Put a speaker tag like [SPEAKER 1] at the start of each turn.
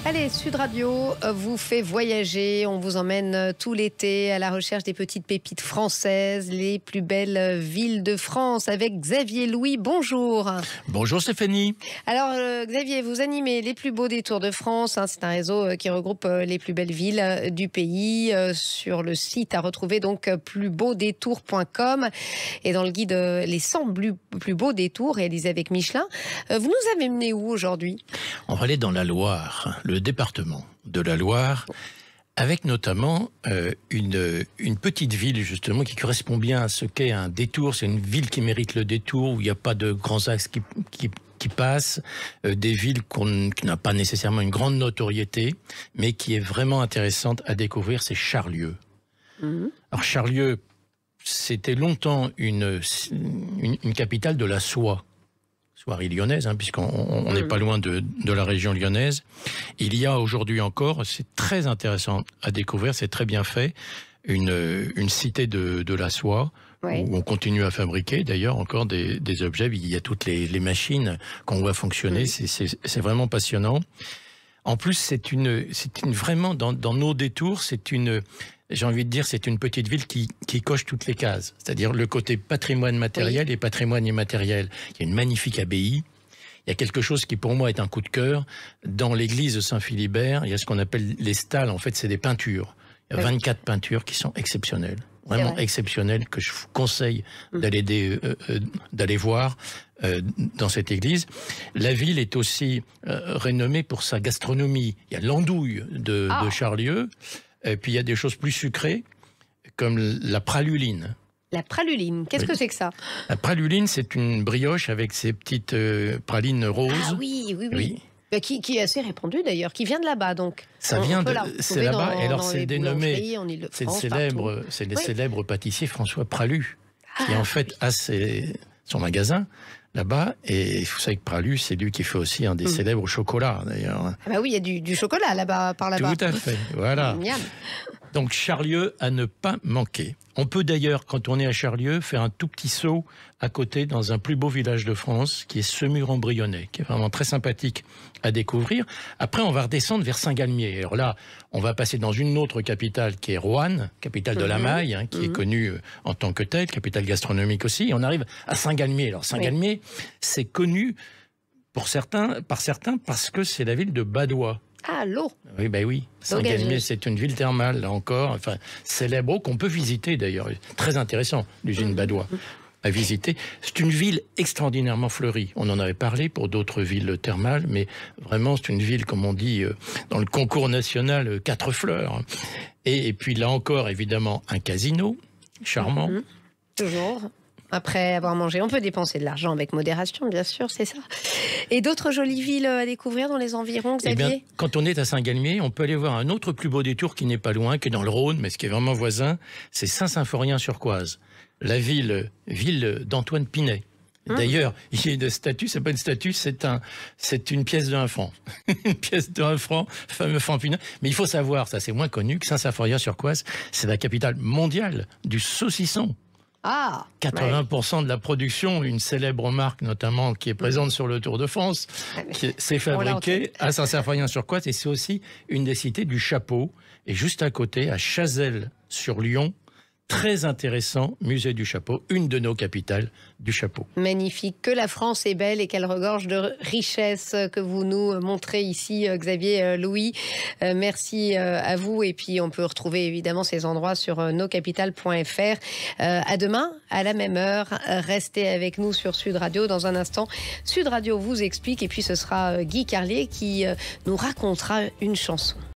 [SPEAKER 1] Allez, Sud Radio vous fait voyager. On vous emmène tout l'été à la recherche des petites pépites françaises, les plus belles villes de France avec Xavier Louis. Bonjour.
[SPEAKER 2] Bonjour Stéphanie.
[SPEAKER 1] Alors Xavier, vous animez les plus beaux détours de France. C'est un réseau qui regroupe les plus belles villes du pays. Sur le site à retrouver donc plusbeaudétours.com et dans le guide les 100 plus beaux détours réalisés avec Michelin. Vous nous avez mené où aujourd'hui?
[SPEAKER 2] On va aller dans la Loire, le département de la Loire, avec notamment une petite ville justement qui correspond bien à ce qu'est un détour. C'est une ville qui mérite le détour, où il n'y a pas de grands axes qui passent, des villes qui n'ont pas nécessairement une grande notoriété, mais qui est vraiment intéressante à découvrir, c'est Charlieu. Alors Charlieu, c'était longtemps une capitale de la soie. Soierie lyonnaise, puisqu'on n'est pas loin de la région lyonnaise. Il y a aujourd'hui encore, c'est très intéressant à découvrir, c'est très bien fait, une cité de la soie, oui, où on continue à fabriquer d'ailleurs encore des objets. Il y a toutes les machines qu'on voit fonctionner, c'est vraiment passionnant. En plus, c'est vraiment dans nos détours, j'ai envie de dire, c'est une petite ville qui coche toutes les cases. C'est-à-dire le côté patrimoine matériel et patrimoine immatériel. Il y a une magnifique abbaye. Il y a quelque chose qui, pour moi, est un coup de cœur. Dans l'église de Saint-Philibert, il y a ce qu'on appelle les stalles. En fait, c'est des peintures. Il y a 24 peintures qui sont exceptionnelles. Vraiment exceptionnelles, que je vous conseille d'aller voir dans cette église. La ville est aussi renommée pour sa gastronomie. Il y a l'andouille de Charlieu. Et puis il y a des choses plus sucrées, comme la praluline. La praluline, qu'est-ce que c'est que ça? La praluline, c'est une brioche avec ces petites pralines roses. Ah
[SPEAKER 1] oui. Qui est assez répandue d'ailleurs, qui vient de là-bas donc.
[SPEAKER 2] Ça vient de là-bas, et alors c'est dénommé, c'est le célèbre pâtissier François Pralu, qui en fait a son magasin là-bas, et vous savez que Pralu, c'est lui qui fait aussi un des célèbres chocolats, d'ailleurs. Ah
[SPEAKER 1] bah oui, il y a du chocolat là-bas, par là-bas.
[SPEAKER 2] Tout à fait, voilà. Donc Charlieu à ne pas manquer. On peut d'ailleurs, quand on est à Charlieu, faire un tout petit saut à côté dans un plus beau village de France, qui est Semur-en-Brionnais, qui est vraiment très sympathique à découvrir. Après, on va redescendre vers Saint-Galmier. Alors là, on va passer dans une autre capitale qui est Roanne, capitale de la maille, qui est connue en tant que telle, capitale gastronomique aussi. Et on arrive à Saint-Galmier. Alors Saint-Galmier, c'est connu par certains parce que c'est la ville de Badois.
[SPEAKER 1] Ah, l'eau.
[SPEAKER 2] Oui, ben oui. Saint-Galmier, c'est une ville thermale, là encore, célèbre, qu'on peut visiter d'ailleurs. Très intéressant, l'usine Badois à visiter. C'est une ville extraordinairement fleurie. On en avait parlé pour d'autres villes thermales, mais vraiment, c'est une ville, comme on dit dans le concours national, 4 fleurs. Et puis là encore, évidemment, un casino charmant.
[SPEAKER 1] Toujours. Après avoir mangé, on peut dépenser de l'argent avec modération, bien sûr, c'est ça. Et d'autres jolies villes à découvrir dans les environs, Xavier?
[SPEAKER 2] Eh bien, quand on est à Saint-Galmier, on peut aller voir un autre plus beau détour qui n'est pas loin, qui est dans le Rhône, mais ce qui est vraiment voisin, c'est Saint-Symphorien-sur-Coise, la ville d'Antoine Pinet. D'ailleurs, il y a une statue, c'est pas une statue, c'est une pièce de 1 franc. Une pièce de 1 franc, fameux franc Pinet. Mais il faut savoir, ça c'est moins connu, que Saint-Symphorien-sur-Coise, c'est la capitale mondiale du saucisson. 80% de la production, une célèbre marque notamment qui est présente sur le Tour de France, c'est fabriqué à Saint-Symphorien-sur-Coise, et c'est aussi une des cités du chapeau. Et juste à côté, à Chazelles-sur-Lyon, très intéressant, musée du chapeau, une de nos capitales du chapeau.
[SPEAKER 1] Magnifique, que la France est belle et qu'elle regorge de richesses que vous nous montrez ici, Xavier Louis. Merci à vous, et puis on peut retrouver évidemment ces endroits sur noscapitales.fr. À demain, à la même heure, restez avec nous sur Sud Radio. Dans un instant, Sud Radio vous explique, et puis ce sera Guy Carlier qui nous racontera une chanson.